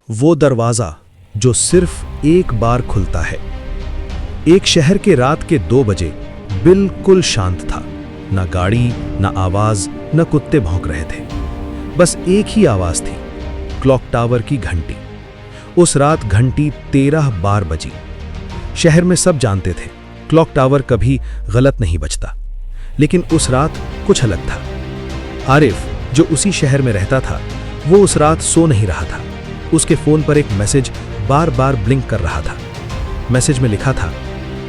वो दरवाजा जो सिर्फ एक बार खुलता है। एक शहर के रात के 2 बजे बिल्कुल शांत था। ना गाड़ी, ना आवाज, न कुत्ते भौंक रहे थे। बस एक ही आवाज थी, क्लॉक टावर की घंटी। उस रात घंटी 13 बार बजी। शहर में सब जानते थे क्लॉक टावर कभी गलत नहीं बजता, लेकिन उस रात कुछ अलग था। आरिफ, जो उसी शहर में रहता था, वो उस रात सो नहीं रहा था। उसके फोन पर एक मैसेज बार बार ब्लिंक कर रहा था। मैसेज में लिखा था,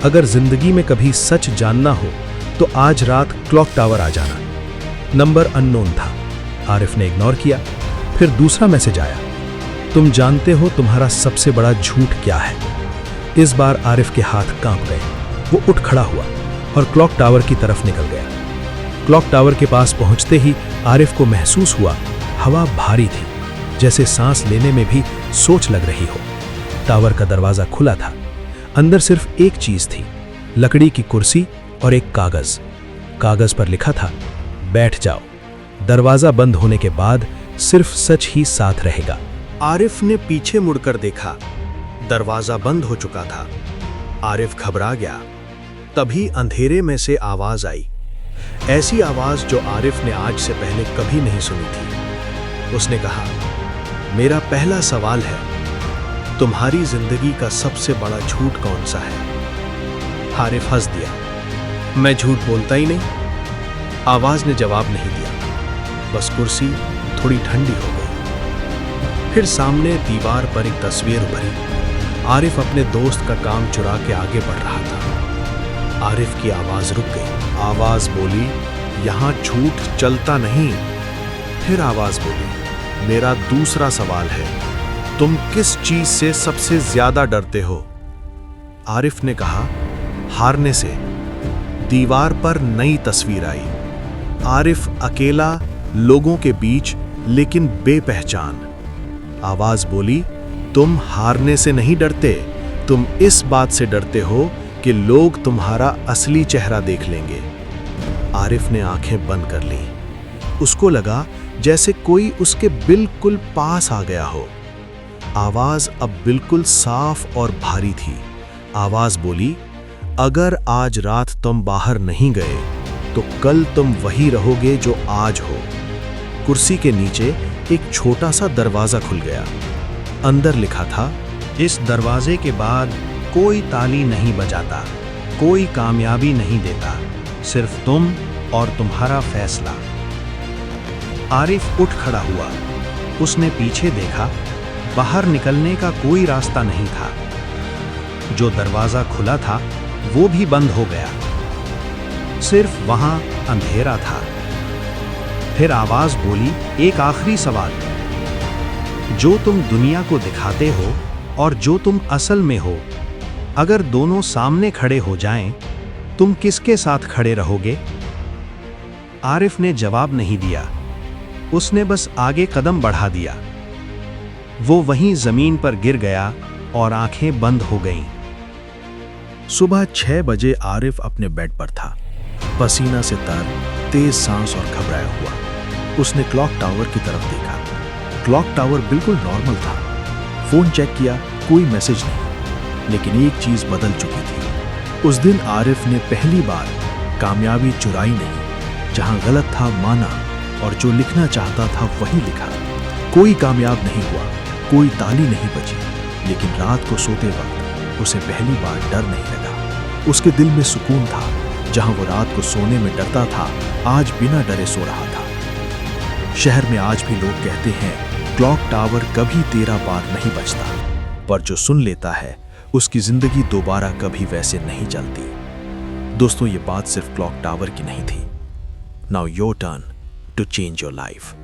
अगर जिंदगी में कभी सच जानना हो तो आज रात क्लॉक टावर आ जाना। नंबर अननोन था। आरिफ ने इग्नोर किया। फिर दूसरा मैसेज आया, तुम जानते हो तुम्हारा सबसे बड़ा झूठ क्या है। इस बार आरिफ के हाथ कांप गए। वो उठ खड़ा हुआ और क्लॉक टावर की तरफ निकल गया। क्लॉक टावर के पास पहुंचते ही आरिफ को महसूस हुआ हवा भारी थी, जैसे सांस लेने में भी सोच लग रही हो। टावर का दरवाजा खुला था। अंदर सिर्फ एक चीज थी, लकड़ी की कुर्सी और एक कागज। कागज पर लिखा था, बैठ जाओ, दरवाजा बंद होने के बाद सिर्फ सच ही साथ रहेगा। आरिफ ने पीछे मुड़कर देखा, दरवाजा बंद हो चुका था। आरिफ घबरा गया। तभी अंधेरे में से आवाज आई, ऐसी आवाज जो आरिफ ने आज से पहले कभी नहीं सुनी थी। उसने कहा, मेरा पहला सवाल है, तुम्हारी जिंदगी का सबसे बड़ा झूठ कौन सा है? आरिफ हंस दिया, मैं झूठ बोलता ही नहीं। आवाज ने जवाब नहीं दिया, बस कुर्सी थोड़ी ठंडी हो गई। फिर सामने दीवार पर एक तस्वीर उभरी। आरिफ अपने दोस्त का काम चुरा के आगे बढ़ रहा था। आरिफ की आवाज रुक गई। आवाज बोली, यहां झूठ चलता नहीं। फिर आवाज बोली, मेरा दूसरा सवाल है, तुम किस चीज से सबसे ज्यादा डरते हो? आरिफ ने कहा, हारने से। दीवार पर नई तस्वीर आई। आरिफ अकेला, लोगों के बीच, लेकिन बेपहचान। आवाज बोली, तुम हारने से नहीं डरते, तुम इस बात से डरते हो कि लोग तुम्हारा असली चेहरा देख लेंगे। आरिफ ने आंखें बंद कर ली। उसको लगा जैसे कोई उसके बिल्कुल पास आ गया हो। आवाज अब बिल्कुल साफ और भारी थी। आवाज बोली, अगर आज रात तुम बाहर नहीं गए तो कल तुम वही रहोगे जो आज हो। कुर्सी के नीचे एक छोटा सा दरवाजा खुल गया। अंदर लिखा था, इस दरवाजे के बाद कोई ताली नहीं बजाता, कोई कामयाबी नहीं देता, सिर्फ तुम और तुम्हारा फैसला। आरिफ उठ खड़ा हुआ। उसने पीछे देखा, बाहर निकलने का कोई रास्ता नहीं था। जो दरवाजा खुला था वो भी बंद हो गया। सिर्फ वहां अंधेरा था। फिर आवाज बोली, एक आखिरी सवाल, जो तुम दुनिया को दिखाते हो और जो तुम असल में हो, अगर दोनों सामने खड़े हो जाएं, तुम किसके साथ खड़े रहोगे? आरिफ ने जवाब नहीं दिया। उसने बस आगे कदम बढ़ा दिया। वो वहीं जमीन पर गिर गया और आंखें बंद हो गईं। सुबह 6 बजे आरिफ अपने बेड पर था, पसीना से तर, तेज सांस और घबराया हुआ। उसने क्लॉक टावर की तरफ देखा। क्लॉक टावर बिल्कुल नॉर्मल था। फोन चेक किया, कोई मैसेज नहीं। लेकिन एक चीज बदल चुकी थी। उस दिन आरिफ ने पहली बार कामयाबी चुराई नहीं। जहां गलत था माना और जो लिखना चाहता था वही लिखा। कोई कामयाब नहीं हुआ, कोई ताली नहीं बजी, लेकिन रात को सोते वक्त उसे पहली बार डर नहीं लगा। उसके दिल में सुकून था। जहां वो रात को सोने में डरता था, आज बिना डरे सो रहा था। शहर में आज भी लोग कहते हैं, क्लॉक टावर कभी 13 बार नहीं बजता, पर जो सुन लेता है उसकी जिंदगी दोबारा कभी वैसे नहीं चलती। दोस्तों, ये बात सिर्फ क्लॉक टावर की नहीं थी। Now your turn to change your life.